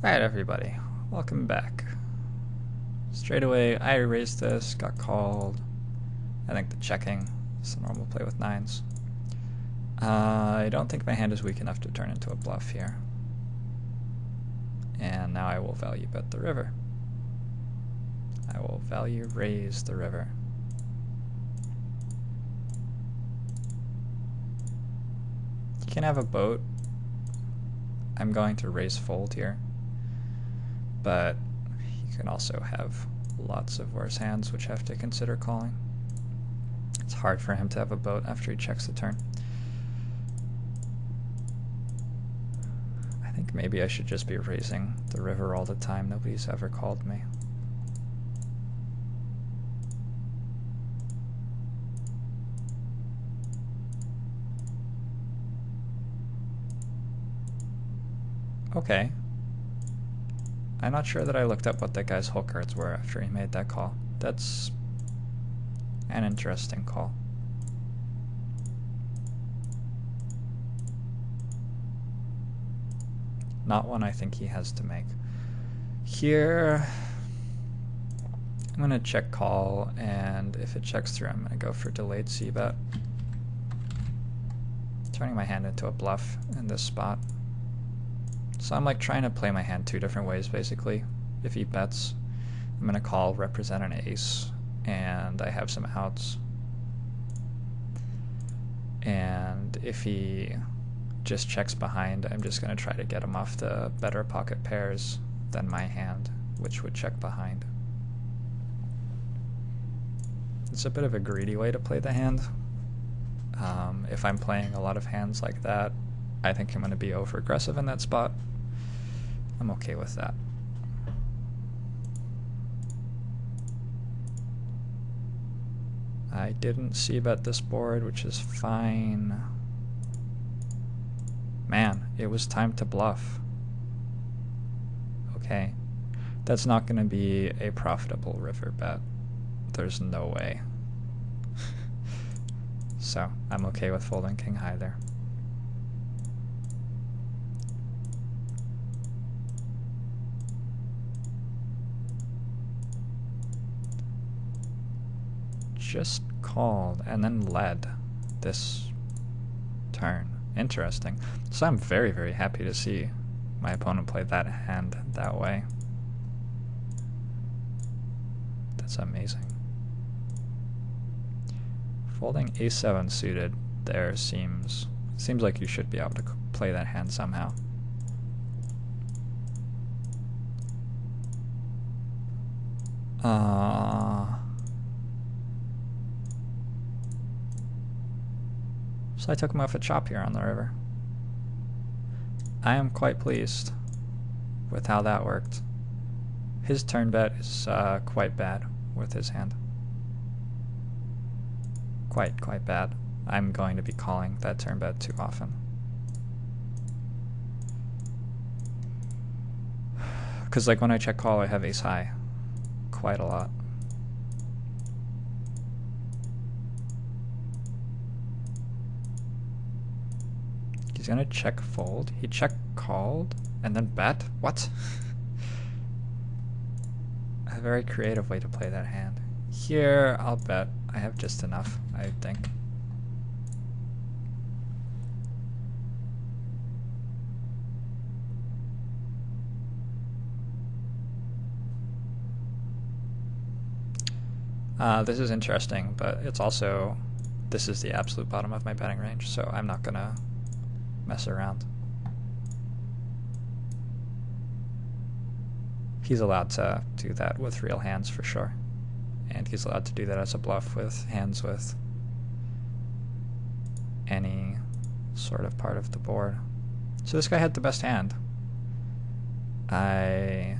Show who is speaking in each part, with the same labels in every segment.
Speaker 1: Alright, everybody, welcome back. Straight away, I erased this, got called. I think the checking is a normal play with nines. I don't think my hand is weak enough to turn into a bluff here. And now I will value bet the river. I will value raise the river. You can have a boat. I'm going to raise fold here. But you can also have lots of worse hands which have to consider calling. It's hard for him to have a boat after he checks the turn. I think maybe I should just be raising the river all the time. Nobody's ever called me. Okay. I'm not sure that I looked up what that guy's hole cards were after he made that call. That's an interesting call. Not one I think he has to make. Here, I'm going to check call, and if it checks through, I'm going to go for delayed c-bet. Turning my hand into a bluff in this spot. So I'm like trying to play my hand two different ways, basically. If he bets, I'm going to call, represent an ace, and I have some outs. And if he just checks behind, I'm just going to try to get him off the better pocket pairs than my hand, which would check behind. It's a bit of a greedy way to play the hand. If I'm playing a lot of hands like that, I think I'm going to be over-aggressive in that spot. I'm okay with that. I didn't c-bet this board, which is fine. Man, it was time to bluff. Okay. That's not going to be a profitable river bet. There's no way. So, I'm okay with folding king high there. Just called and then led this turn. Interesting. So I'm very, very happy to see my opponent play that hand that way. That's amazing. Folding a7 suited there seems like you should be able to play that hand somehow. So I took him off a chop here on the river. I am quite pleased with how that worked. His turn bet is quite bad with his hand. Quite bad. I'm going to be calling that turn bet too often. Because like when I check call, I have ace high quite a lot. He's gonna check fold. He check called and then bet? What? A very creative way to play that hand. Here, I'll bet. I have just enough, I think. This is interesting, but it's also, this is the absolute bottom of my betting range, so I'm not gonna mess around. He's allowed to do that with real hands for sure. And he's allowed to do that as a bluff with hands with any sort of part of the board. So this guy had the best hand. I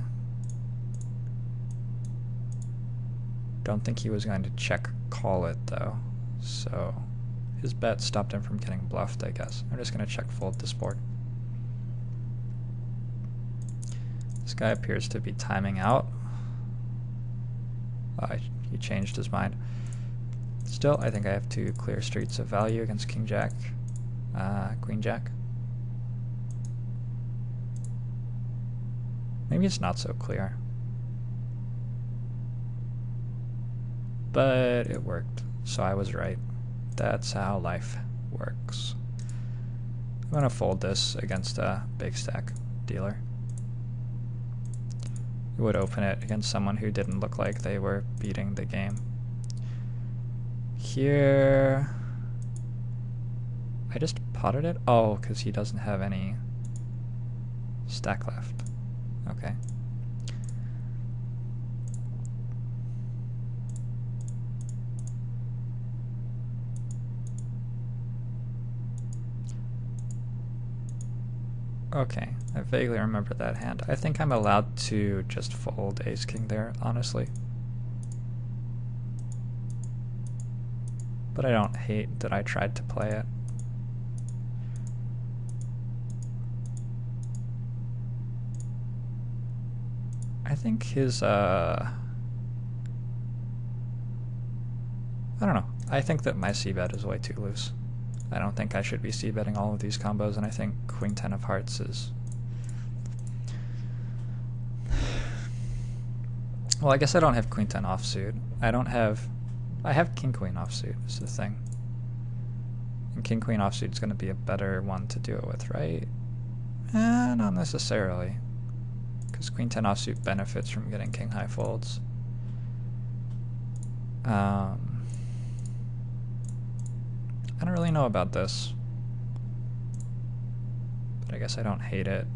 Speaker 1: don't think he was going to check call it though. So his bet stopped him from getting bluffed, I guess. I'm just going to check fold this board. This guy appears to be timing out. He changed his mind. Still, I think I have two clear streets of value against King Jack, Queen Jack. Maybe it's not so clear. But it worked, so I was right. That's how life works. I'm gonna fold this against a big stack dealer. It would open it against someone who didn't look like they were beating the game. Here, I just potted it? Oh, because he doesn't have any stack left. Okay. Okay, I vaguely remember that hand. I think I'm allowed to just fold ace-king there, honestly. But I don't hate that I tried to play it. I think his, I don't know. I think that my c-bet is way too loose. I don't think I should be c-betting all of these combos, and I think queen 10 of hearts is... Well, I guess I don't have queen 10 offsuit. I have king queen offsuit is the thing. And king queen offsuit is going to be a better one to do it with, right? Not necessarily. Because queen 10 offsuit benefits from getting king high folds. I don't really know about this, but I guess I don't hate it.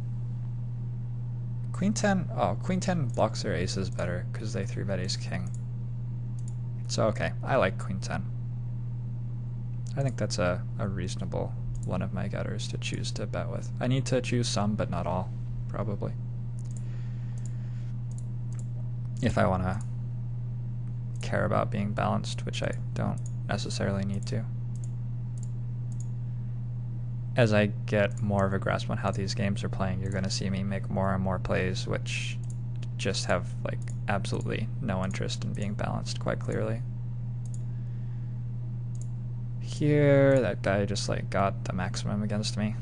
Speaker 1: Queen 10, oh, queen 10 blocks their aces better because they 3-bet ace king. So okay, I like queen 10. I think that's a reasonable one of my gutters to choose to bet with. I need to choose some, but not all, probably. If I want to care about being balanced, which I don't necessarily need to. As I get more of a grasp on how these games are playing, you're going to see me make more and more plays which just have like absolutely no interest in being balanced quite clearly. Here, that guy just like got the maximum against me,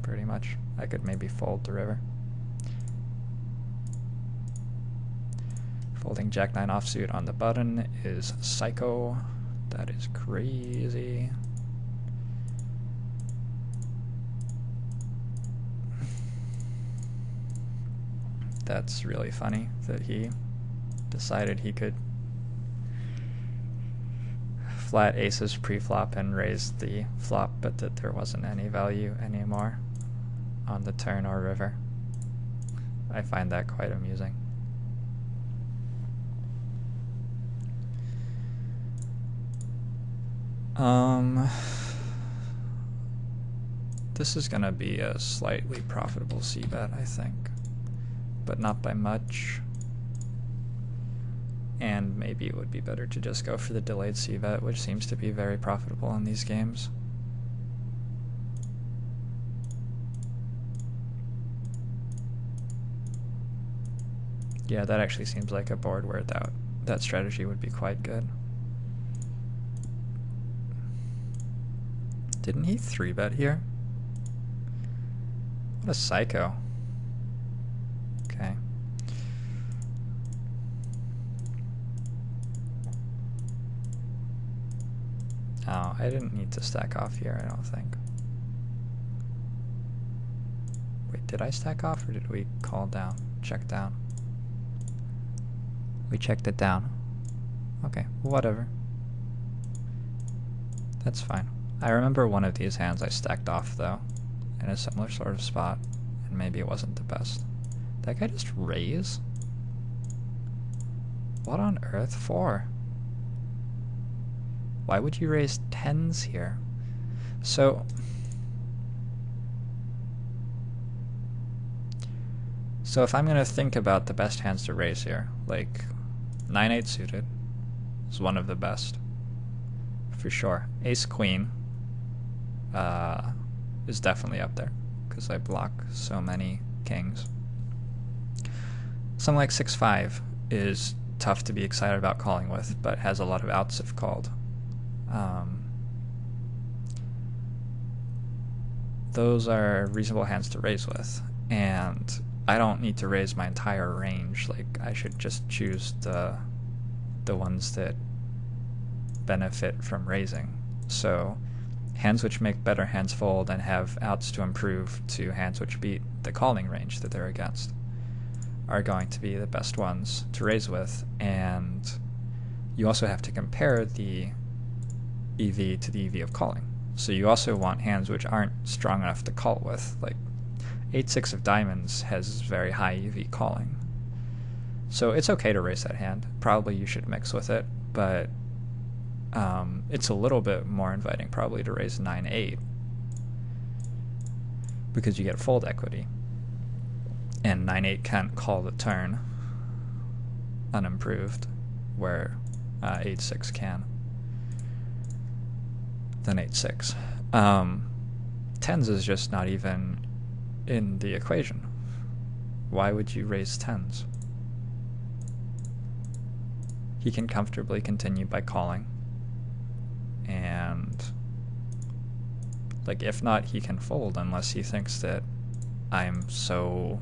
Speaker 1: pretty much. I could maybe fold the river. Folding jack 9 offsuit on the button is psycho. That is crazy. That's really funny that he decided he could flat aces pre-flop and raise the flop, but that there wasn't any value anymore on the turn or river. I find that quite amusing. This is gonna be a slightly profitable c-bet, I think, but not by much. And maybe it would be better to just go for the delayed c-bet, which seems to be very profitable in these games. Yeah, that actually seems like a board where that strategy would be quite good. Didn't he 3-bet here? What a psycho. Okay. Oh, I didn't need to stack off here, I don't think. Wait, did I stack off or did we call down? Check down. We checked it down. Okay, whatever. That's fine. I remember one of these hands I stacked off though, in a similar sort of spot, and maybe it wasn't the best. That guy just raise? What on earth for? Why would you raise 10s here? So if I'm going to think about the best hands to raise here, like 9-8 suited is one of the best, for sure. Ace-queen is definitely up there, because I block so many kings. Something like 6-5 is tough to be excited about calling with, but has a lot of outs if called. Those are reasonable hands to raise with, and I don't need to raise my entire range. Like, I should just choose the ones that benefit from raising. So hands which make better hands fold and have outs to improve to hands which beat the calling range that they're against are going to be the best ones to raise with. And you also have to compare the EV to the EV of calling. So you also want hands which aren't strong enough to call with. Like 8-6 of diamonds has very high EV calling. So it's okay to raise that hand. Probably you should mix with it, but it's a little bit more inviting probably to raise 9-8 because you get fold equity. And 9-8 can't call the turn unimproved, where 8-6 can. Then 8-6. Tens is just not even in the equation. Why would you raise tens? He can comfortably continue by calling. And like, if not, he can fold unless he thinks that I'm so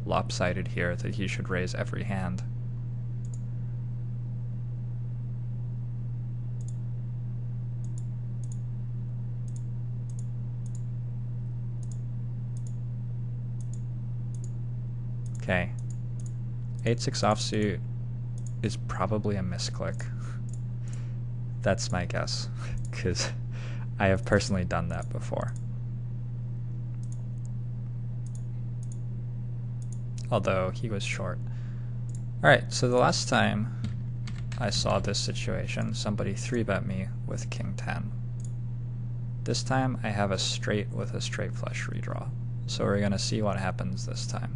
Speaker 1: lopsided here that he should raise every hand. Okay, 8-6 offsuit is probably a misclick. That's my guess, because I have personally done that before. Although he was short. Alright, so the last time I saw this situation, somebody 3-bet me with king 10. This time I have a straight with a straight flush redraw. So we're going to see what happens this time.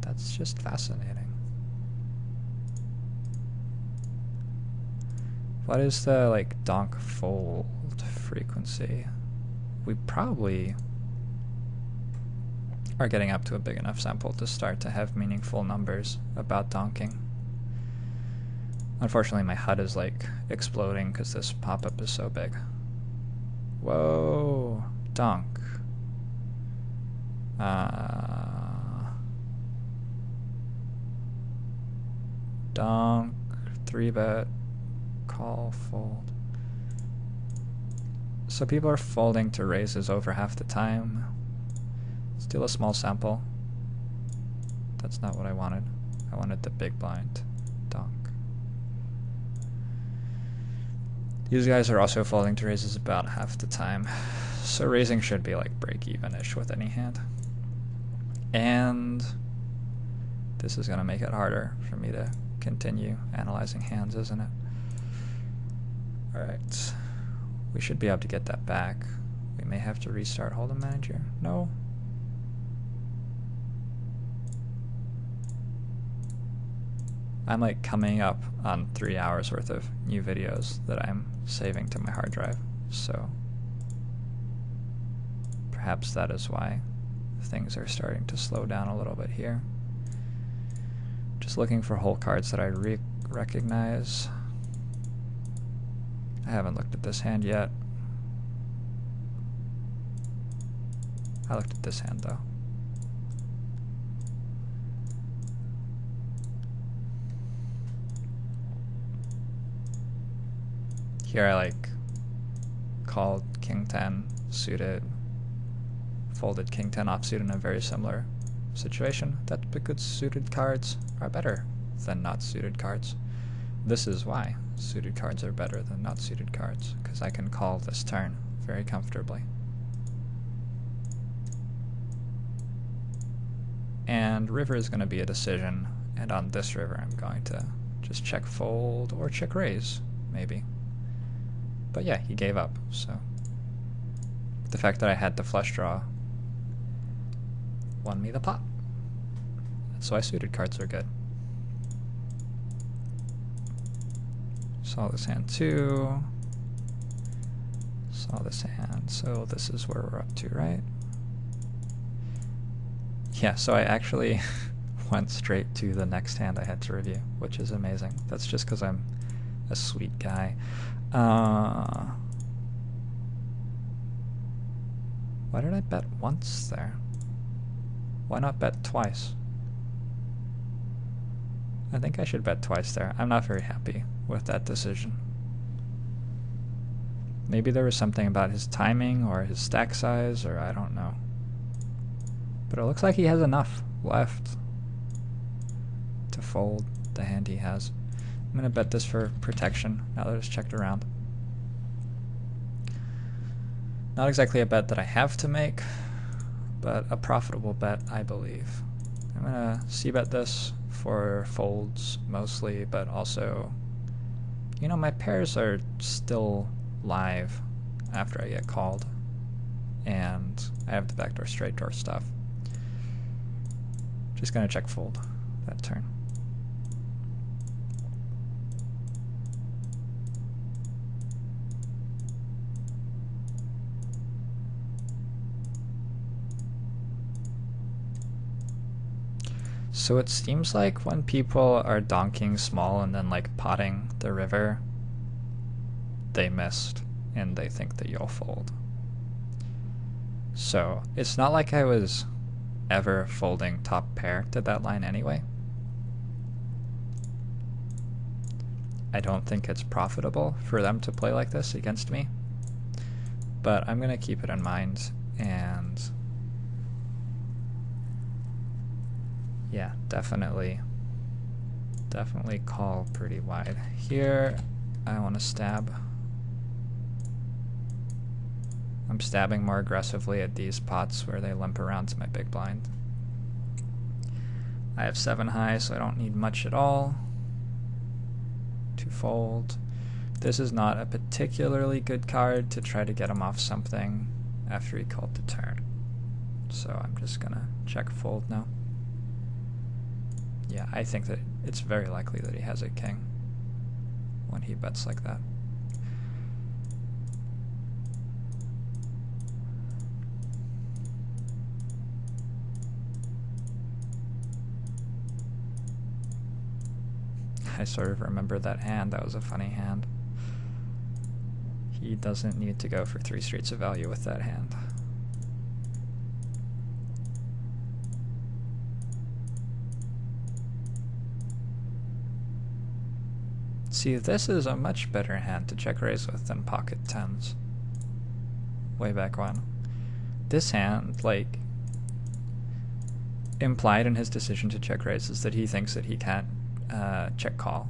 Speaker 1: That's just fascinating. What is the, like, donk fold frequency? We probably are getting up to a big enough sample to start to have meaningful numbers about donking. Unfortunately, my HUD is, like, exploding because this pop-up is so big. Whoa, donk. Donk, 3-bet, call, fold. So people are folding to raises over half the time. Still a small sample. That's not what I wanted. I wanted the big blind. Donk. These guys are also folding to raises about half the time. So raising should be like break-even-ish with any hand. And this is going to make it harder for me to continue analyzing hands, isn't it? Alright. We should be able to get that back. We may have to restart Hold'em Manager. No. I'm like coming up on 3 hours worth of new videos that I'm saving to my hard drive, so perhaps that is why things are starting to slow down a little bit here. Just looking for hole cards that I recognize. I haven't looked at this hand yet. I looked at this hand though. Here I like called king 10 suited, folded king 10 offsuit in a very similar situation. That because suited cards are better than not suited cards. This is why suited cards are better than not suited cards, because I can call this turn very comfortably. And river is going to be a decision, and on this river I'm going to just check fold or check raise, maybe. But yeah, he gave up, so the fact that I had the flush draw won me the pot. That's why suited cards are good. Saw this hand too. Saw this hand, so this is where we're up to, right? Yeah, so I actually went straight to the next hand I had to review, which is amazing. That's just because I'm a sweet guy. What Why did I bet once there? Why not bet twice? I think I should bet twice there. I'm not very happy with that decision. Maybe there was something about his timing or his stack size, or I don't know. But it looks like he has enough left to fold the hand he has. I'm going to bet this for protection now that it's checked around. Not exactly a bet that I have to make, but a profitable bet, I believe. I'm going to c-bet this for folds mostly, but also, you know, my pairs are still live after I get called, and I have the backdoor straight door stuff. Just going to check fold that turn. So it seems like when people are donking small and then like potting the river, they missed and they think that you'll fold. So it's not like I was ever folding top pair to that line anyway. I don't think it's profitable for them to play like this against me, but I'm gonna keep it in mind, and yeah, definitely call pretty wide. Here, I want to stab. I'm stabbing more aggressively at these pots where they limp around to my big blind. I have 7 high, so I don't need much at all to fold. This is not a particularly good card to try to get him off something after he called the turn. So I'm just gonna check fold now. Yeah, I think that it's very likely that he has a king when he bets like that. I sort of remember that hand. That was a funny hand. He doesn't need to go for 3 streets of value with that hand. See, this is a much better hand to check raise with than pocket 10s. Way back when. This hand, like, implied in his decision to check raise is that he thinks that he can't check call,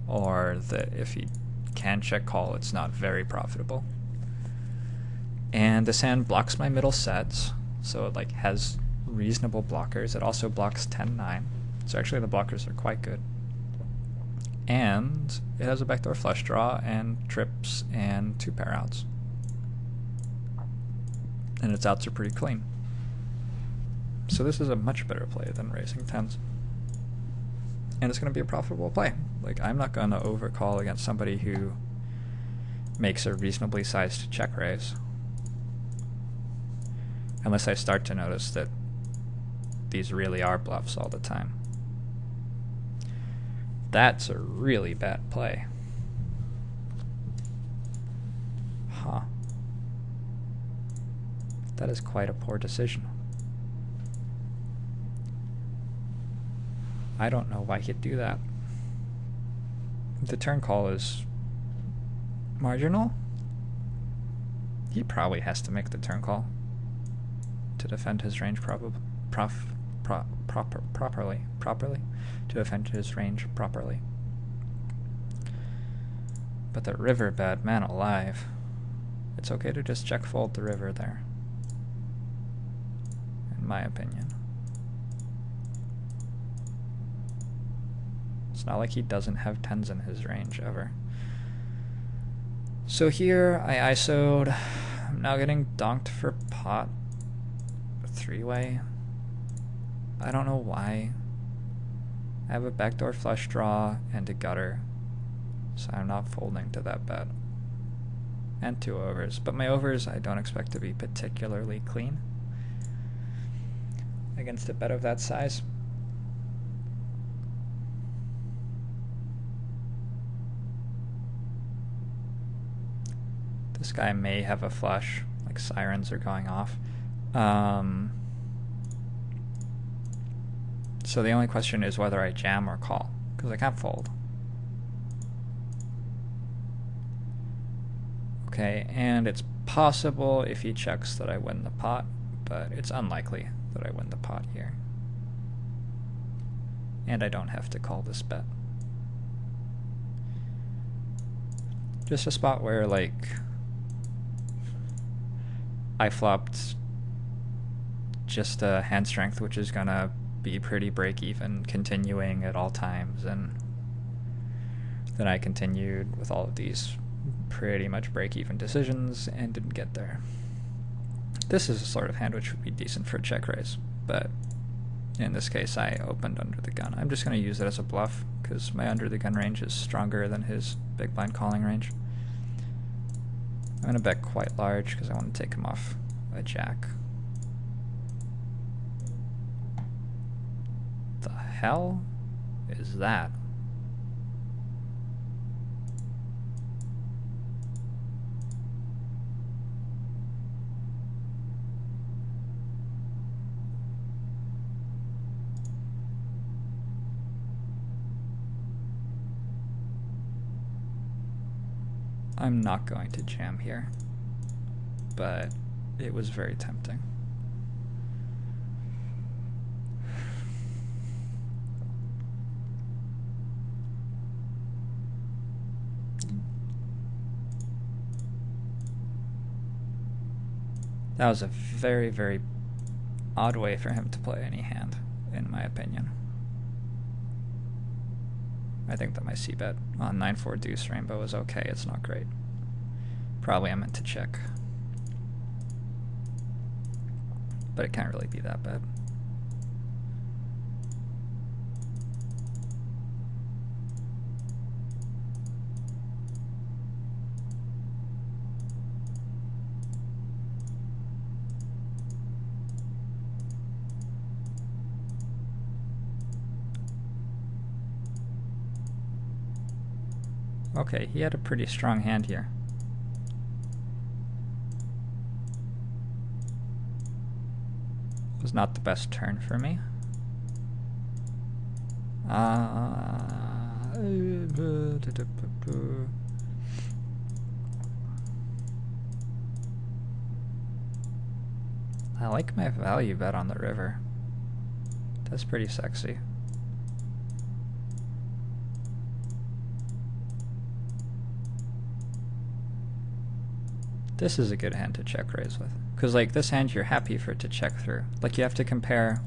Speaker 1: or that if he can check call, it's not very profitable. And this hand blocks my middle sets, so it like has reasonable blockers. It also blocks 10-9, so actually the blockers are quite good. And it has a backdoor flush draw and trips and 2 pair outs. And its outs are pretty clean. So this is a much better play than raising 10s. And it's going to be a profitable play. Like, I'm not going to overcall against somebody who makes a reasonably sized check raise, unless I start to notice that these really are bluffs all the time. That's a really bad play. Huh. That is quite a poor decision. I don't know why he'd do that. The turn call is marginal. He probably has to make the turn call to defend his range properly. To defend his range properly. But the river bet, man alive. It's okay to just check fold the river there, in my opinion. It's not like he doesn't have 10s in his range ever. So here I ISO'd. I'm now getting donked for pot 3-way. I don't know why. I have a backdoor flush draw and a gutter, so I'm not folding to that bet. And 2 overs, but my overs I don't expect to be particularly clean against a bet of that size. This guy may have a flush, like like sirens are going off. So the only question is whether I jam or call, because I can't fold. Okay, and it's possible if he checks that I win the pot, but it's unlikely that I win the pot here. And I don't have to call this bet. Just a spot where, like, I flopped just a hand strength, which is gonna be pretty break-even, continuing at all times, and then I continued with all of these pretty much break-even decisions and didn't get there. This is a sort of hand which would be decent for a check raise, but in this case I opened under the gun. I'm just going to use it as a bluff because my under the gun range is stronger than his big blind calling range. I'm going to bet quite large because I want to take him off a jack. The hell is that? I'm not going to jam here, but it was very tempting. That was a very, very odd way for him to play any hand, in my opinion. I think that my c-bet on 9-4 deuce rainbow is okay. It's not great. Probably I meant to check. But it can't really be that bad. Okay, he had a pretty strong hand here. Was not the best turn for me. I like my value bet on the river. That's pretty sexy. This is a good hand to check raise with. Because like this hand you're happy for it to check through. Like you have to compare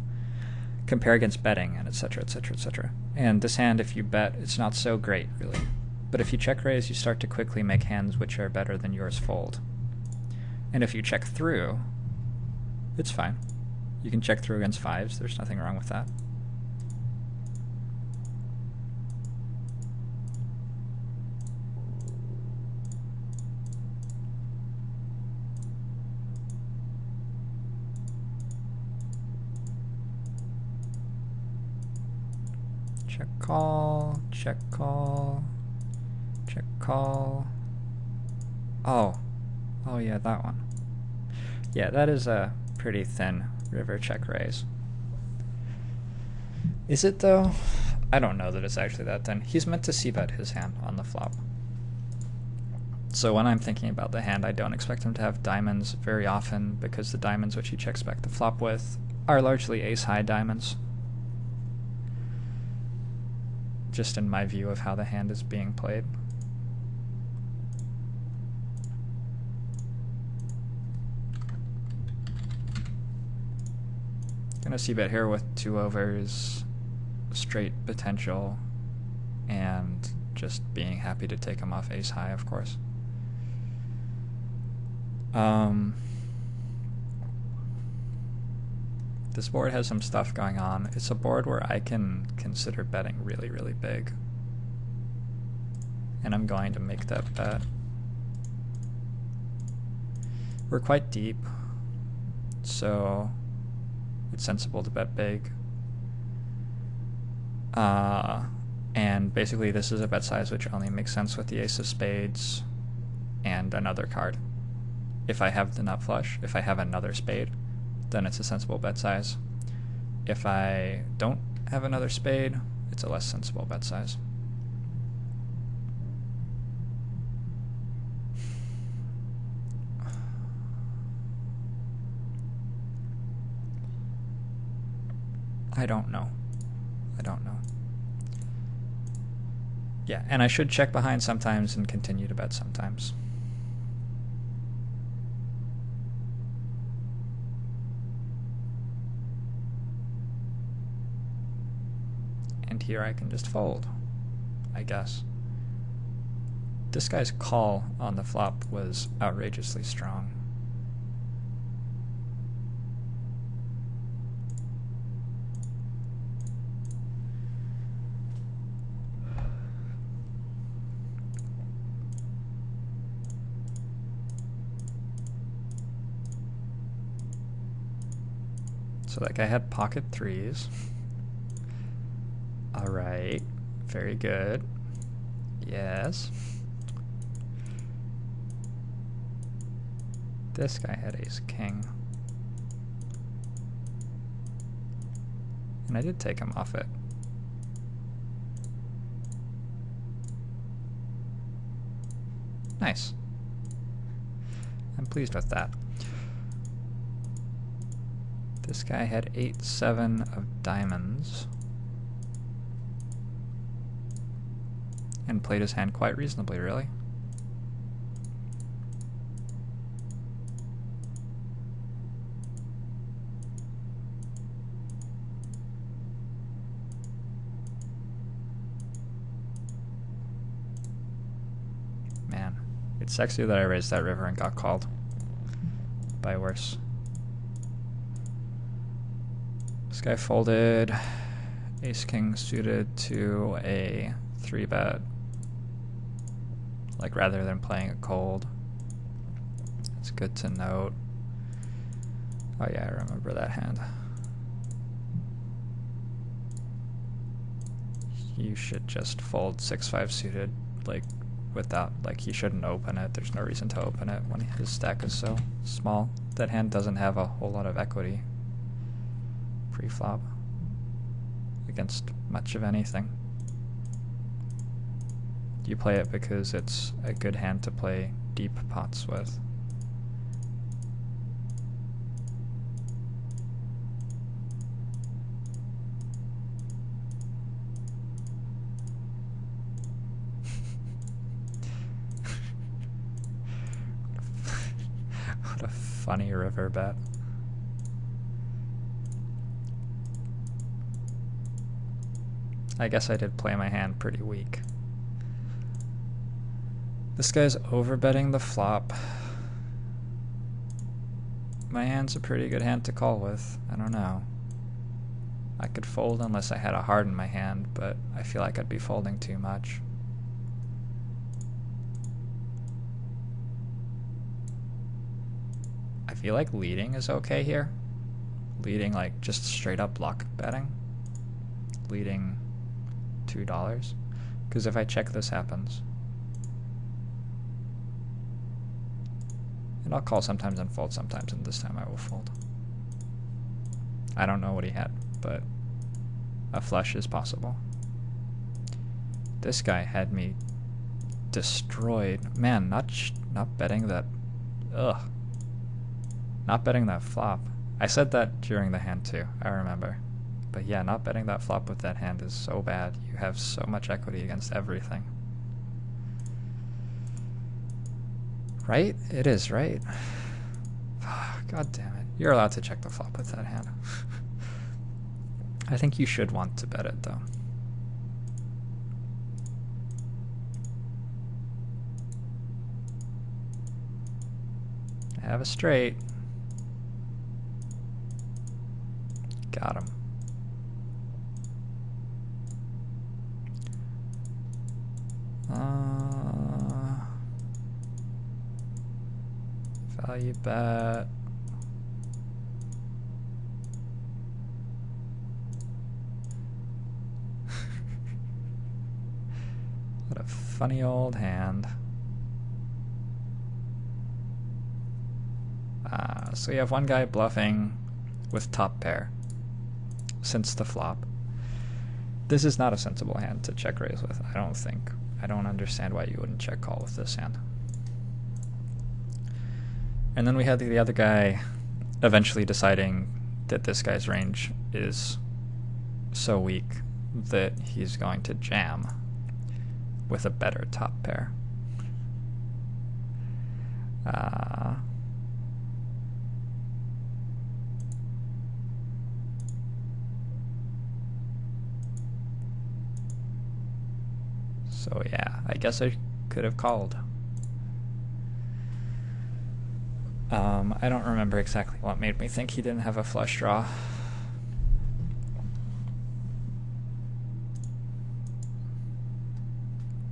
Speaker 1: against betting and etc, etc, etc. And this hand, if you bet, it's not so great really. But if you check raise, you start to quickly make hands which are better than yours fold. And if you check through, it's fine. You can check through against fives, there's nothing wrong with that. Check call, check call, check call. Oh yeah, that one. Yeah, that is a pretty thin river check raise. Is it though? I don't know that it's actually that thin. He's meant to c-bet his hand on the flop. So when I'm thinking about the hand, I don't expect him to have diamonds very often because the diamonds which he checks back the flop with are largely ace-high diamonds. Just in my view of how the hand is being played. Gonna c-bet here with 2 overs, straight potential, and just being happy to take him off ace high, of course. This board has some stuff going on. It's a board where I can consider betting really, really big. And I'm going to make that bet. We're quite deep, so it's sensible to bet big. And basically this is a bet size which only makes sense with the ace of spades and another card. if I have the nut flush. If I have another spade, then it's a sensible bet size. If I don't have another spade, it's a less sensible bet size. I don't know. Yeah, and I should check behind sometimes and continue to bet sometimes. And here I can just fold, I guess. This guy's call on the flop was outrageously strong. So that guy had pocket threes. Alright, very good. Yes. This guy had ace king. And I did take him off it. Nice. I'm pleased with that. This guy had 8-7 of diamonds. And played his hand quite reasonably, really. Man, it's sexy that I raised that river and got called by worse. This guy folded ace king suited to a 3-bet, like rather than playing it cold. It's good to note. Oh yeah, I remember that hand. You should just fold 6-5 suited, like without, like he shouldn't open it. There's no reason to open it when his stack is so small. That hand doesn't have a whole lot of equity pre-flop against much of anything. You play it because it's a good hand to play deep pots with. What a funny river bet. I guess I did play my hand pretty weak. This guy's overbetting the flop. My hand's a pretty good hand to call with. I don't know. I could fold unless I had a heart in my hand, but I feel like I'd be folding too much. I feel like leading is okay here. Leading, like, just straight up block betting. Leading $2. Because if I check, this happens. And I'll call sometimes and fold sometimes, and this time I will fold. I don't know what he had, but a flush is possible. This guy had me destroyed. Man, not betting that. Ugh. Not betting that flop. I said that during the hand too, I remember. But yeah, not betting that flop with that hand is so bad. You have so much equity against everything. Right? It is, right? God damn it. You're allowed to check the flop with that hand. I think you should want to bet it, though. I have a straight. Got him. Value bet. What a funny old hand. So you have one guy bluffing with top pair since the flop. This is not a sensible hand to check raise with, I don't think. I don't understand why you wouldn't check call with this hand. And then we had the other guy eventually deciding that this guy's range is so weak that he's going to jam with a better top pair. So yeah, I guess I could have called. I don't remember exactly what made me think he didn't have a flush draw.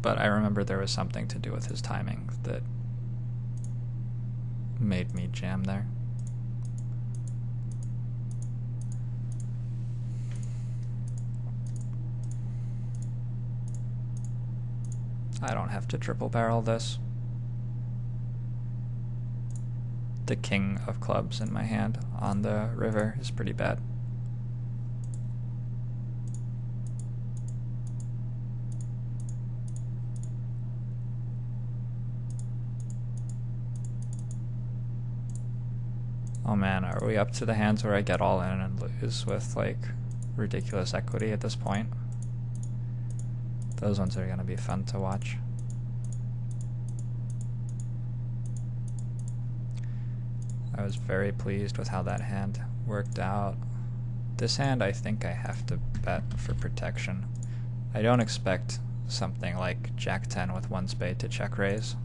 Speaker 1: But I remember there was something to do with his timing that made me jam there. I don't have to triple barrel this. The king of clubs in my hand on the river is pretty bad. Oh man, are we up to the hands where I get all in and lose with like ridiculous equity at this point? Those ones are gonna be fun to watch. I was very pleased with how that hand worked out. This hand I think I have to bet for protection. I don't expect something like Jack 10 with one spade to check raise.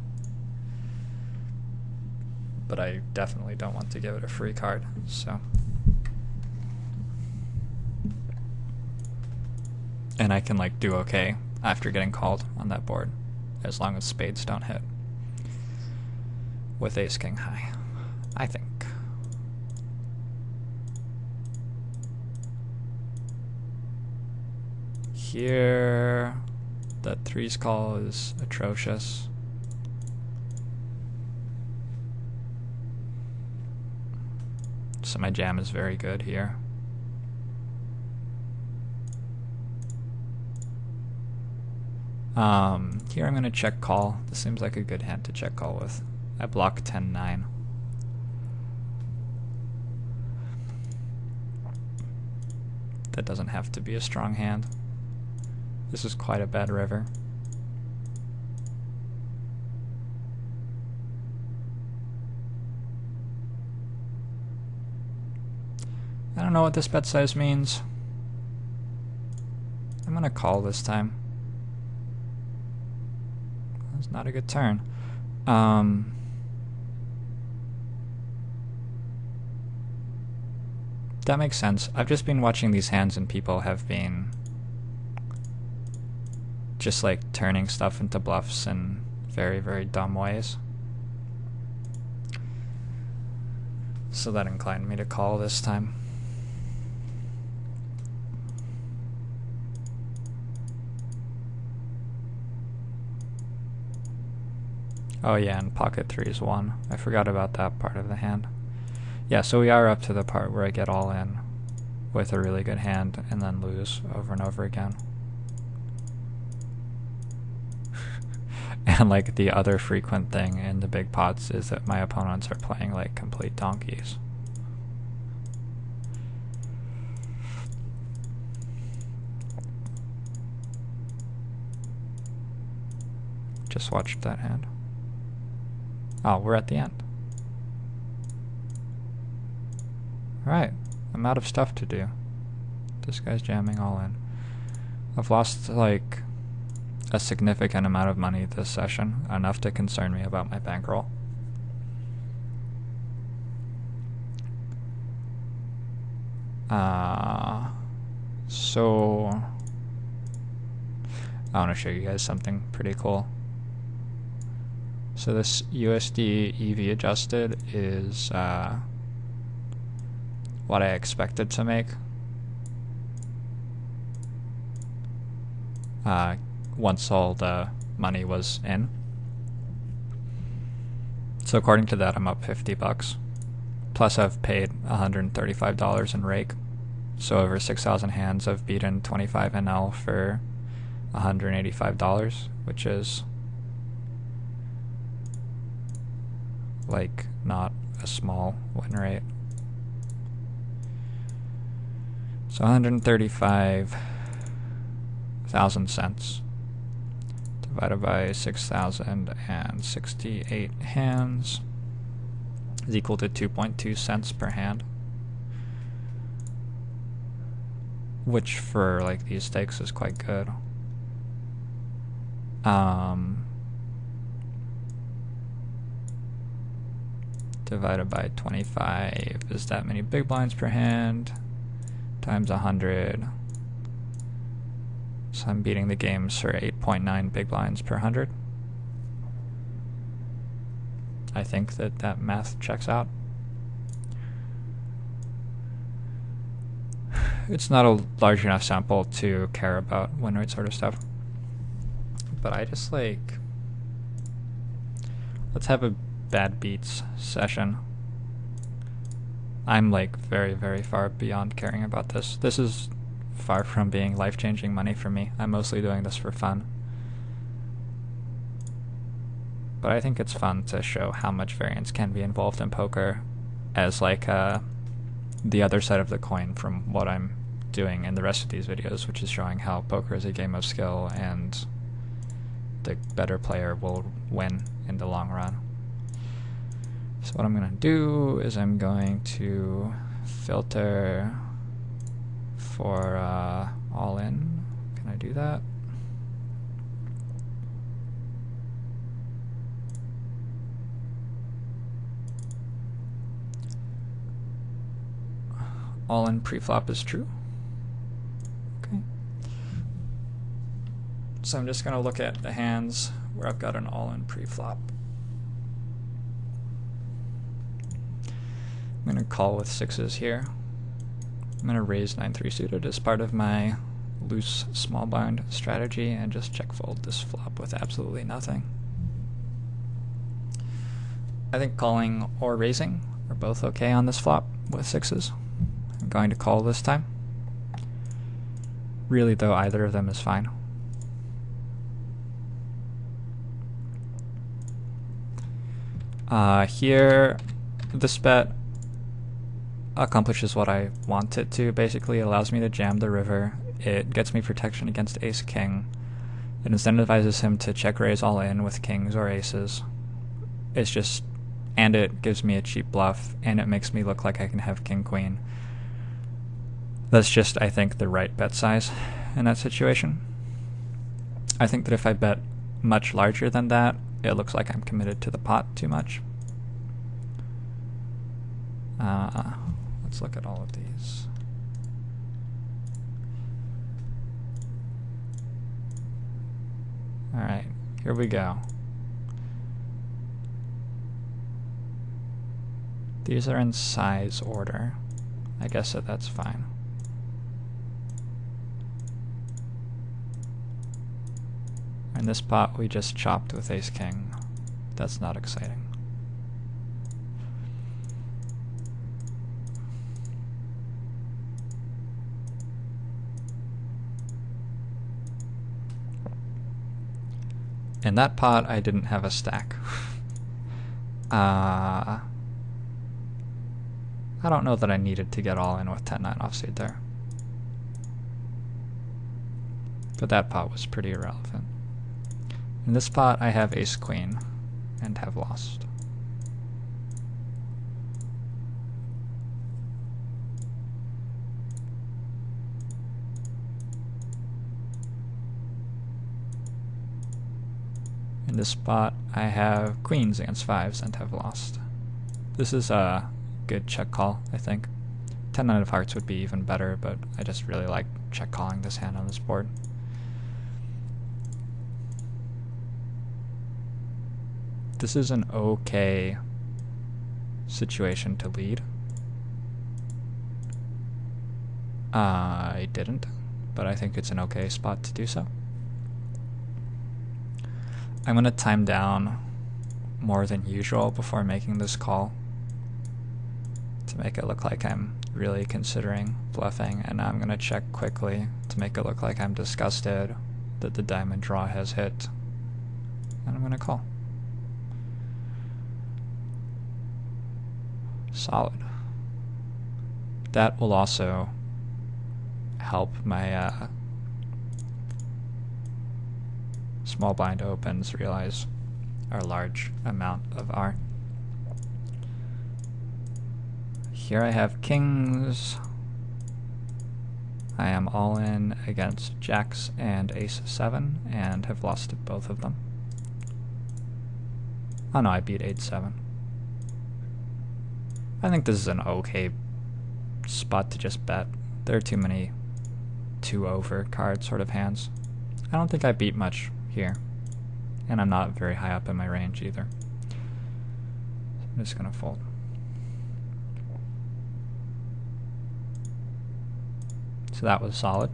Speaker 1: But I definitely don't want to give it a free card, so. And I can like do okay after getting called on that board, as long as spades don't hit. With ace king high, I think. Here, that threes call is atrocious. So my jam is very good here. Here I'm going to check call. This seems like a good hand to check call with. I block 10-9. That doesn't have to be a strong hand. This is quite a bad river. I don't know what this bet size means. I'm gonna call this time. That's not a good turn. That makes sense. I've just been watching these hands and people have been just like turning stuff into bluffs in very, very dumb ways. So that inclined me to call this time. Oh yeah, and pocket 3 is 1. I forgot about that part of the hand. Yeah, so we are up to the part where I get all in with a really good hand and then lose over and over again. And like the other frequent thing in the big pots is that my opponents are playing like complete donkeys. Just watched that hand. Oh, we're at the end. Alright, I'm out of stuff to do. This guy's jamming all in. I've lost like a significant amount of money this session, enough to concern me about my bankroll. So I want to show you guys something pretty cool. So this USD EV adjusted is what I expected to make once all the money was in. So according to that, I'm up $50. Plus I've paid $135 in rake. So over 6,000 hands I've beaten 25 NL for $185, which is like not a small win rate. So 135,000 cents divided by 6,068 hands is equal to 2.2 cents per hand, which for like these stakes is quite good. Divided by 25 is that many big blinds per hand, times 100. So I'm beating the games for 8.9 big blinds per 100. I think that math checks out. It's not a large enough sample to care about win rate sort of stuff. But I just like, let's have a bad beats session. I'm like very, very far beyond caring about this. This is far from being life-changing money for me. I'm mostly doing this for fun. But I think it's fun to show how much variance can be involved in poker as like the other side of the coin from what I'm doing in the rest of these videos, which is showing how poker is a game of skill and the better player will win in the long run. So what I'm going to do is I'm going to filter for all in. Can I do that? All in preflop is true. Okay. So I'm just going to look at the hands where I've got an all in preflop. I'm going to call with sixes here. I'm going to raise 9-3 suited as part of my loose small blind strategy and just check fold this flop with absolutely nothing. I think calling or raising are both okay on this flop with sixes. I'm going to call this time. Really though, either of them is fine. Here, this bet accomplishes what I want it to. Basically, it allows me to jam the river. It gets me protection against ace-king. It incentivizes him to check raise all in with kings or aces. It's just, and it gives me a cheap bluff, and it makes me look like I can have king-queen. That's just, I think, the right bet size in that situation. I think that if I bet much larger than that, it looks like I'm committed to the pot too much. Let's look at all of these. Alright, here we go. These are in size order. I guess that's fine. In this pot we just chopped with ace-king. That's not exciting. In that pot, I didn't have a stack. I don't know that I needed to get all in with 10-9 offsuit there. But that pot was pretty irrelevant. In this pot, I have ace-queen and have lost. In this spot, I have queens against fives and have lost. This is a good check call, I think. 10-9 of hearts would be even better, but I just really like check calling this hand on this board. This is an okay situation to lead. I didn't, but I think it's an okay spot to do so. I'm going to time down more than usual before making this call. to make it look like I'm really considering bluffing, and now I'm going to check quickly to make it look like I'm disgusted that the diamond draw has hit, and I'm going to call. Solid. That will also help my small blind opens realize our large amount of R. Here I have kings. I am all in against jacks and ace-7 and have lost to both of them. Oh no, I beat 8-7. I think this is an okay spot to just bet. There are too many 2-over card sort of hands. I don't think I beat much here, and I'm not very high up in my range either. So I'm just gonna fold. So that was solid.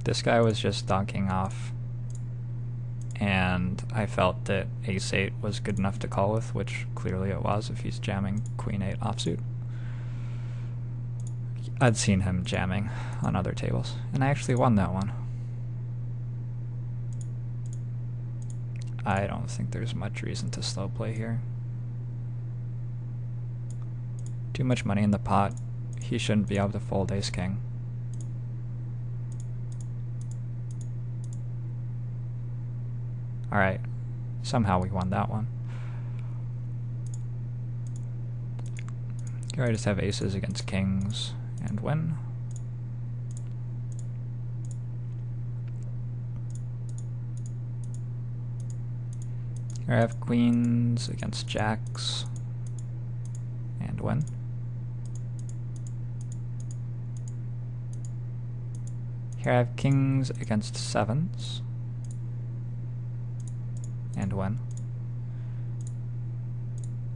Speaker 1: This guy was just donking off, and I felt that ace-8 was good enough to call with, which clearly it was if he's jamming queen-8 offsuit. I'd seen him jamming on other tables, and I actually won that one. I don't think there's much reason to slow play here. Too much money in the pot. He shouldn't be able to fold ace-king. Alright, somehow we won that one. Here I just have aces against kings and win. Here I have queens against jacks and win. Here I have kings against 7s and win.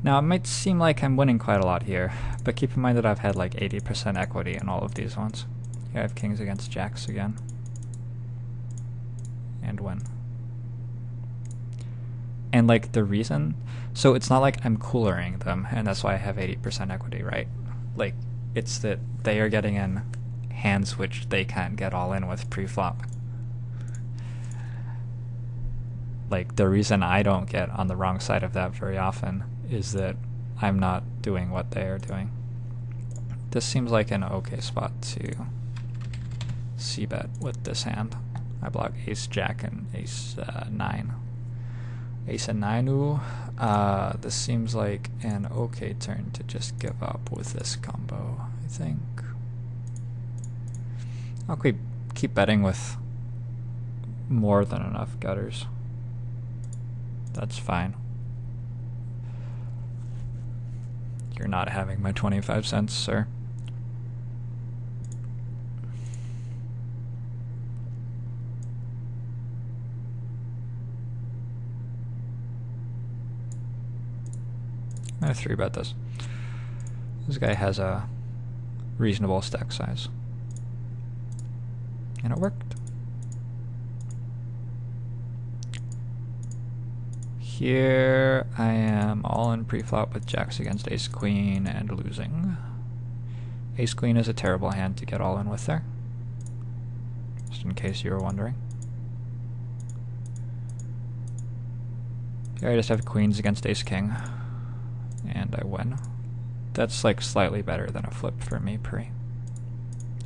Speaker 1: Now it might seem like I'm winning quite a lot here, but keep in mind that I've had like 80% equity in all of these ones. Here I have kings against jacks again and win. And like the reason, so it's not like I'm coolering them and that's why I have 80% equity, right? Like it's that they are getting in hands which they can't get all in with pre-flop. Like the reason I don't get on the wrong side of that very often is that I'm not doing what they are doing. This seems like an okay spot to c-bet with this hand. I block ace-jack and ace-9. Ace and 9, ooh. This seems like an okay turn to just give up with this combo, I think. I'll keep betting with more than enough gutters. That's fine. You're not having my 25 cents, sir. I'm gonna 3-bet this. This guy has a reasonable stack size. And it worked. Here I am all in pre-flop with jacks against ace-queen and losing. Ace-queen is a terrible hand to get all in with there, just in case you were wondering. Here I just have queens against ace-king, and I win. That's like slightly better than a flip for me pre.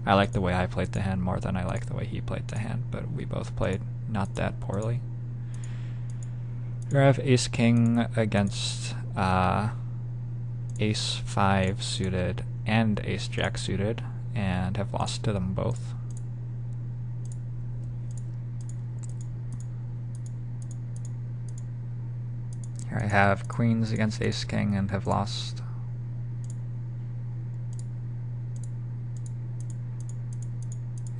Speaker 1: I like the way I played the hand more than I like the way he played the hand, but we both played not that poorly. Here I have ace-king against ace-5 suited and ace-jack suited, and have lost to them both. Here I have queens against ace-king and have lost.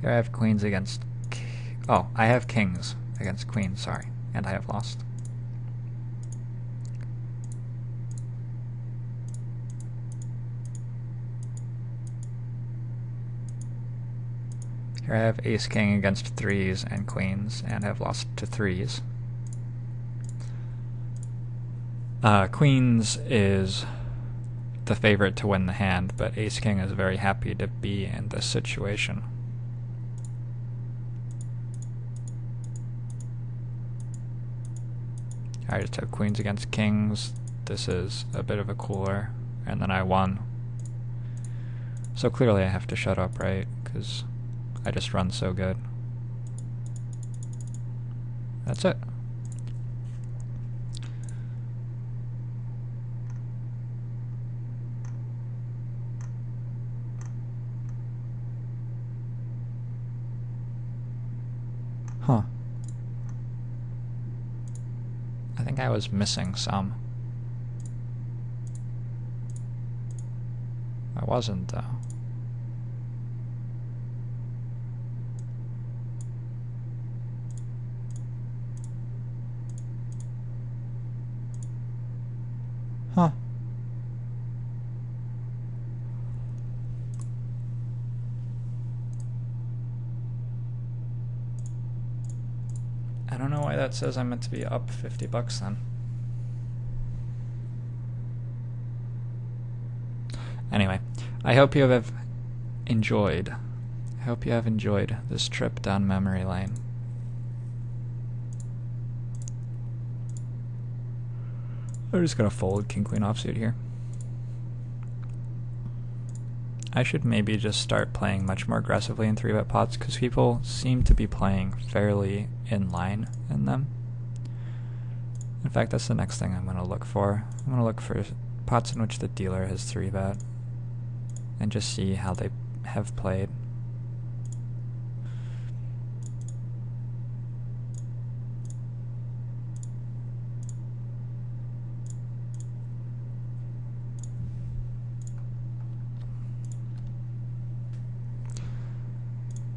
Speaker 1: Here I have queens against... oh, I have kings against queens, sorry, and I have lost. Here I have ace-king against 3s and queens, and have lost to 3s. Queens is the favorite to win the hand, but ace-king is very happy to be in this situation. I just have queens against kings. This is a bit of a cooler, and then I won. So clearly I have to shut up, right? Because I just run so good. That's it. Huh. I think I was missing some. I wasn't, though. Huh. I don't know why that says I'm meant to be up $50 then. Anyway, I hope you have enjoyed. I hope you have enjoyed this trip down memory lane. I'm just gonna fold king queen offsuit here. I should maybe just start playing much more aggressively in 3-bet pots because people seem to be playing fairly in line in them. In fact, that's the next thing I'm going to look for. I'm going to look for pots in which the dealer has 3-bet and just see how they have played.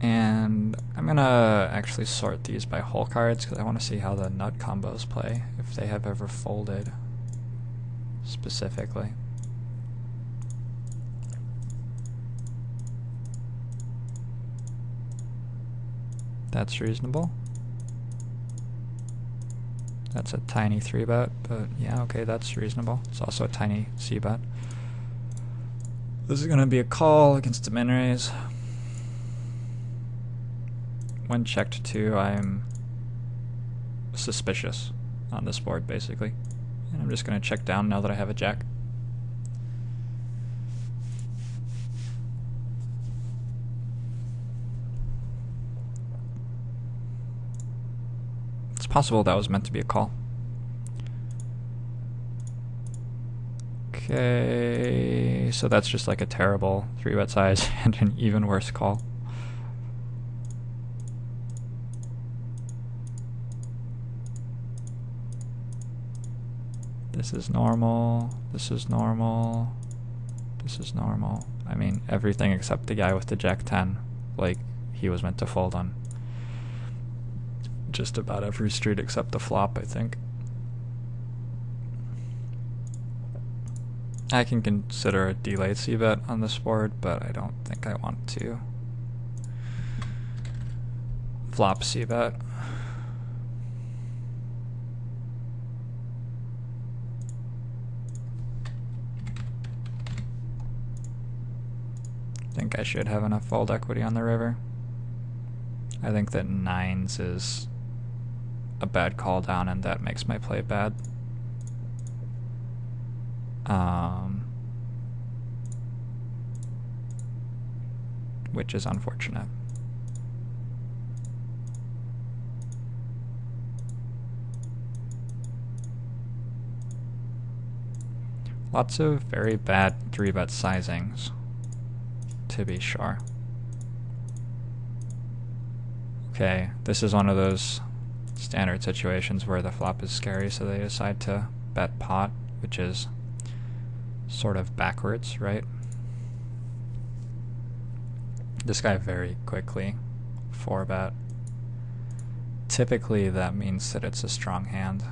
Speaker 1: And I'm gonna actually sort these by hole cards because I want to see how the nut combos play, if they have ever folded specifically. That's reasonable. That's a tiny 3-bet, but yeah, okay, that's reasonable. It's also a tiny c-bet. This is gonna be a call against a min raise. When checked to, I'm suspicious on this board, basically. And I'm just going to check down now that I have a jack. It's possible that was meant to be a call. Okay, so that's just like a terrible 3-bet size and an even worse call. This is normal, this is normal, this is normal. I mean, everything except the guy with the jack 10, like he was meant to fold on just about every street except the flop, I think. I can consider a delayed c-bet on this board, but I don't think I want to flop c-bet. I think I should have enough fold equity on the river. I think that 9s is a bad call down and that makes my play bad. Which is unfortunate. Lots of very bad 3-bet sizings, to be sure. Okay, this is one of those standard situations where the flop is scary, so they decide to bet pot, which is sort of backwards, right? This guy very quickly 4-bet. Typically that means that it's a strong hand,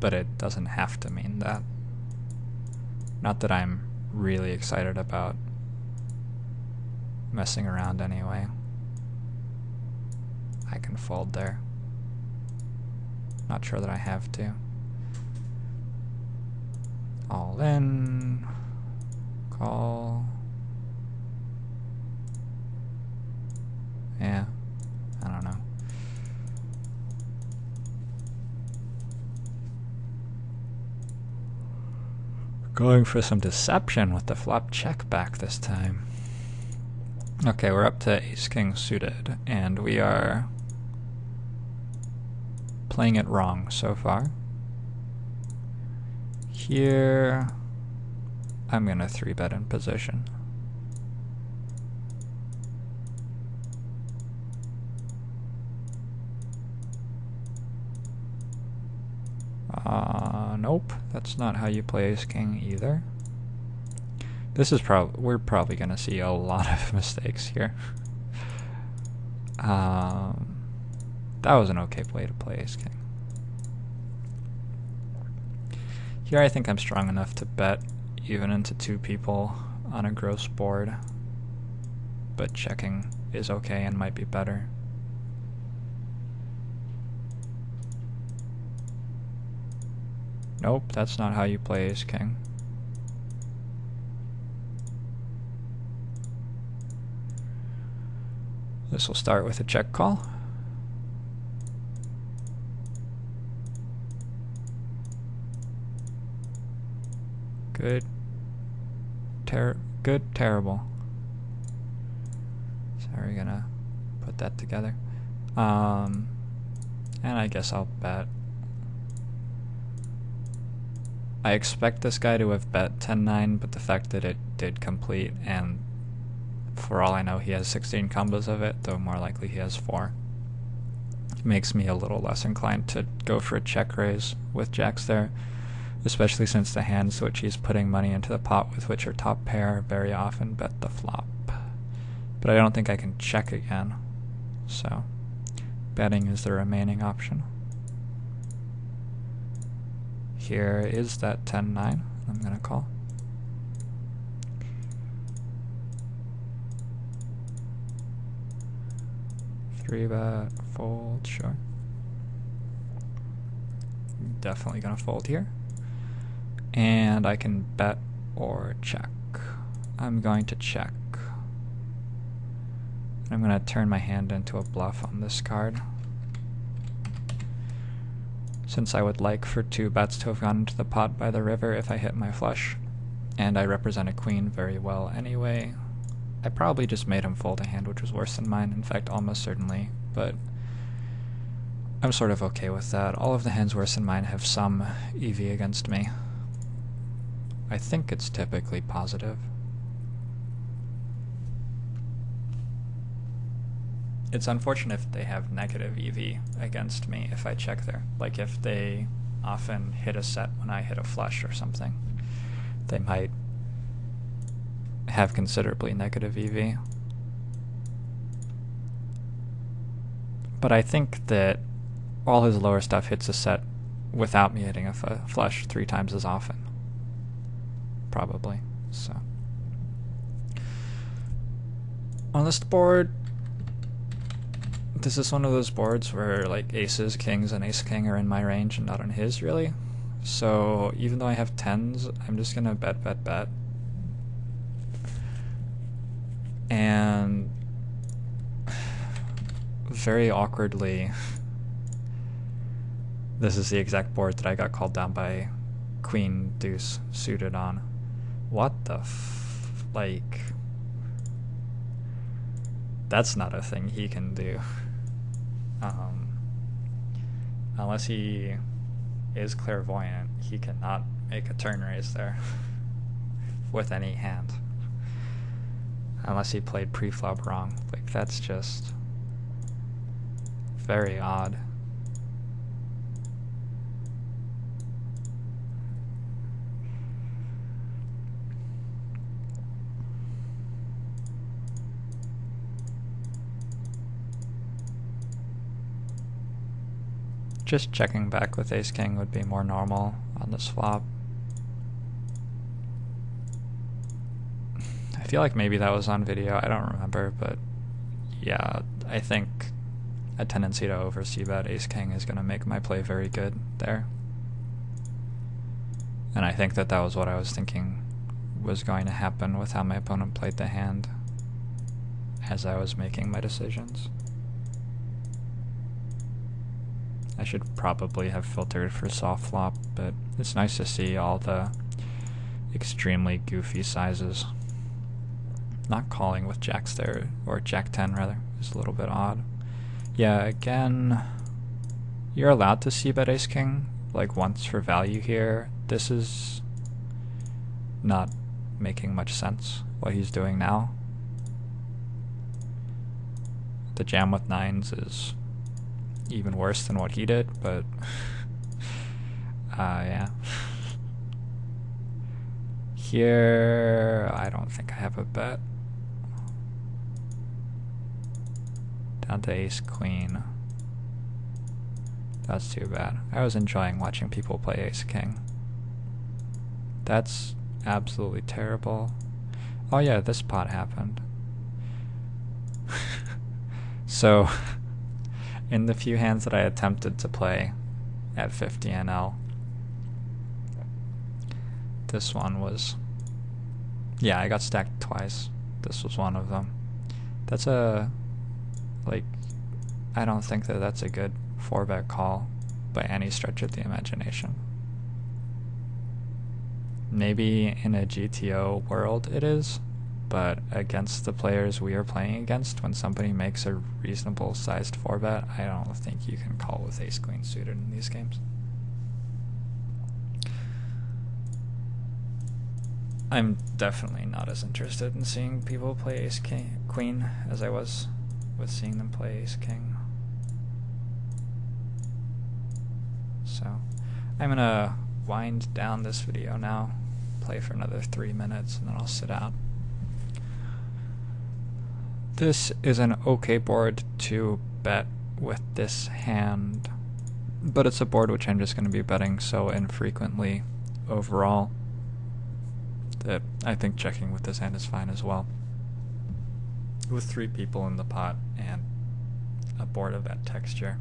Speaker 1: but it doesn't have to mean that. Not that I'm really excited about messing around anyway. I can fold there. Not sure that I have to. All in. Call. Yeah, I don't know. Going for some deception with the flop check back this time. Okay, we're up to ace-king suited, and we are playing it wrong so far. Here, I'm gonna 3-bet in position. Nope, that's not how you play ace-king either. This is we're probably gonna see a lot of mistakes here. That was an okay way to play ace-king. Here I think I'm strong enough to bet even into 2 people on a gross board, but checking is okay and might be better. Nope, that's not how you play ace-king. This will start with a check call. Good. Good, terrible. So we're gonna put that together. And I guess I'll bet. I expect this guy to have bet 10-9, but the fact that it did complete, and for all I know he has 16 combos of it, though more likely he has 4, makes me a little less inclined to go for a check raise with jacks there, especially since the hands which he's putting money into the pot with, which are top pair, very often bet the flop. But I don't think I can check again, so betting is the remaining option. Here is that 10-9. I'm gonna call. Three bet, fold, sure. Definitely gonna fold here. And I can bet or check. I'm going to check. I'm gonna turn my hand into a bluff on this card, since I would like for 2 bets to have gone into the pot by the river if I hit my flush, and I represent a queen very well anyway. I probably just made him fold a hand which was worse than mine, in fact almost certainly, but I'm sort of okay with that. All of the hands worse than mine have some EV against me. I think it's typically positive. It's unfortunate if they have negative EV against me if I check there. Like if they often hit a set when I hit a flush or something, they might have considerably negative EV. But I think that all his lower stuff hits a set without me hitting a flush 3 times as often. Probably, so. On this board, this is one of those boards where like aces, kings, and ace-king are in my range and not on his, really. So even though I have 10s, I'm just gonna bet, bet, bet. And very awkwardly, this is the exact board that I got called down by queen deuce suited on. What the like, that's not a thing he can do. Unless he is clairvoyant, he cannot make a turn raise there with any hand. Unless he played pre-flop wrong. Like, that's just very odd. Just checking back with ace-king would be more normal on this flop. I feel like maybe that was on video, I don't remember, but yeah, I think a tendency to over c-bet ace-king is going to make my play very good there. And I think that that was what I was thinking was going to happen with how my opponent played the hand as I was making my decisions. I should probably have filtered for soft flop, but it's nice to see all the extremely goofy sizes. Not calling with jacks there, or jack 10 rather, is a little bit odd. Yeah, again, you're allowed to c-bet ace-king, like once for value here. This is not making much sense, what he's doing now. The jam with nines is even worse than what he did, but yeah. Here, I don't think I have a bet. Down to ace-queen. That's too bad. I was enjoying watching people play ace-king. That's absolutely terrible. Oh yeah, this pot happened. So, in the few hands that I attempted to play at 50 NL, this one was... Yeah, I got stacked twice. This was one of them. That's a... Like, I don't think that that's a good 4-bet call by any stretch of the imagination. Maybe in a GTO world it is, but against the players we are playing against, when somebody makes a reasonable sized 4-bet, I don't think you can call with ace-queen suited in these games. I'm definitely not as interested in seeing people play ace-queen as I was with seeing them play ace-king. So, I'm gonna wind down this video now, play for another 3 minutes, and then I'll sit out. This is an okay board to bet with this hand, but it's a board which I'm just going to be betting so infrequently overall that I think checking with this hand is fine as well. With 3 people in the pot and a board of that texture.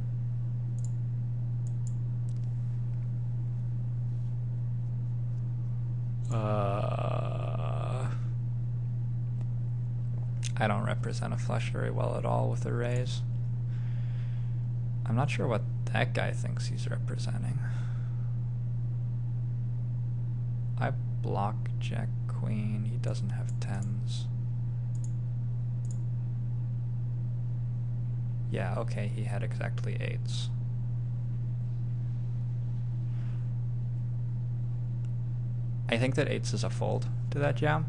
Speaker 1: I don't represent a flush very well at all with a raise. I'm not sure what that guy thinks he's representing. I block jack queen, he doesn't have 10s. Yeah, okay, he had exactly 8s. I think that 8s is a fold to that jam.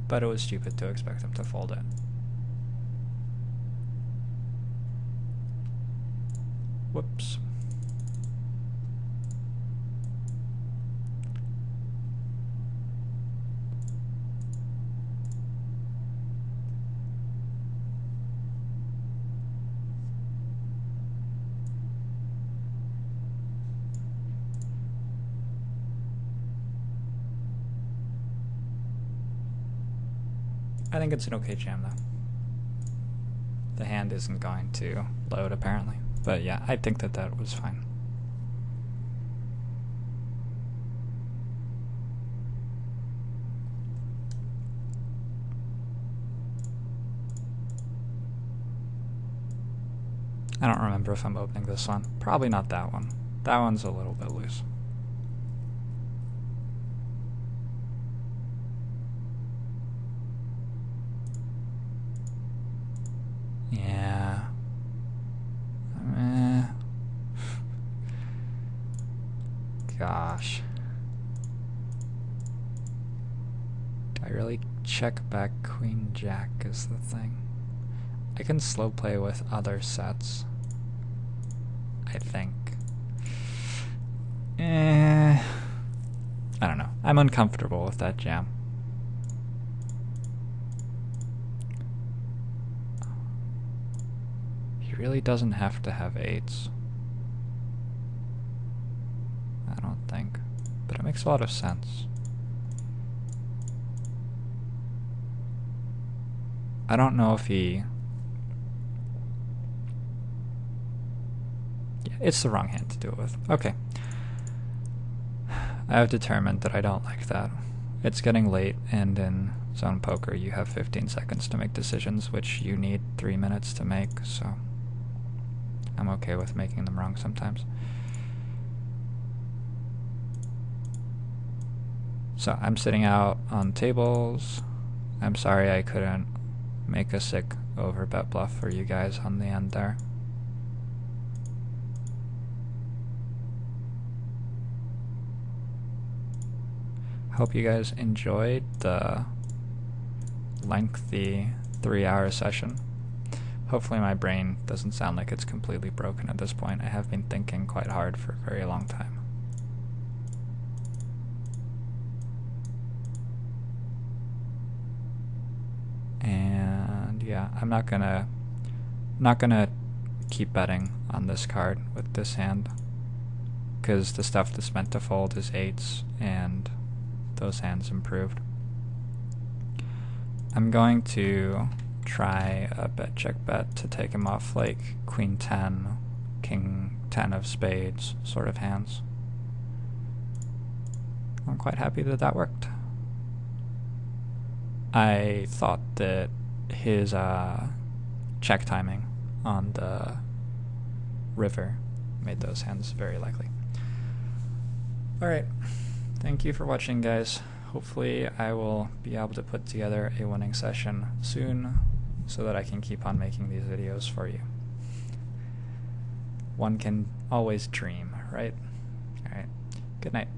Speaker 1: But it was stupid to expect him to fold it. Whoops. I think it's an okay jam though. The hand isn't going to load apparently, but yeah, I think that that was fine. I don't remember if I'm opening this one. Probably not that one. That one's a little bit loose. Yeah. Gosh. Do I really check back queen jack is the thing? I can slow play with other sets, I think. I don't know. I'm uncomfortable with that jam. He really doesn't have to have 8s. I don't think. But it makes a lot of sense. I don't know if he... Yeah, it's the wrong hand to do it with. Okay. I have determined that I don't like that. It's getting late, and in zone poker you have 15 seconds to make decisions, which you need 3 minutes to make, so I'm okay with making them wrong sometimes. So I'm sitting out on tables. I'm sorry I couldn't make a sick overbet bluff for you guys on the end there. Hope you guys enjoyed the lengthy 3-hour session. Hopefully my brain doesn't sound like it's completely broken at this point. I have been thinking quite hard for a very long time. And yeah, I'm not gonna keep betting on this card with this hand, because the stuff that's meant to fold is 8s, and those hands improved. I'm going to try a bet check bet to take him off like Queen 10, King 10 of spades sort of hands. I'm quite happy that that worked. I thought that his check timing on the river made those hands very likely. Alright, thank you for watching, guys. Hopefully I will be able to put together a winning session soon so that I can keep on making these videos for you. One can always dream, right? Alright, good night.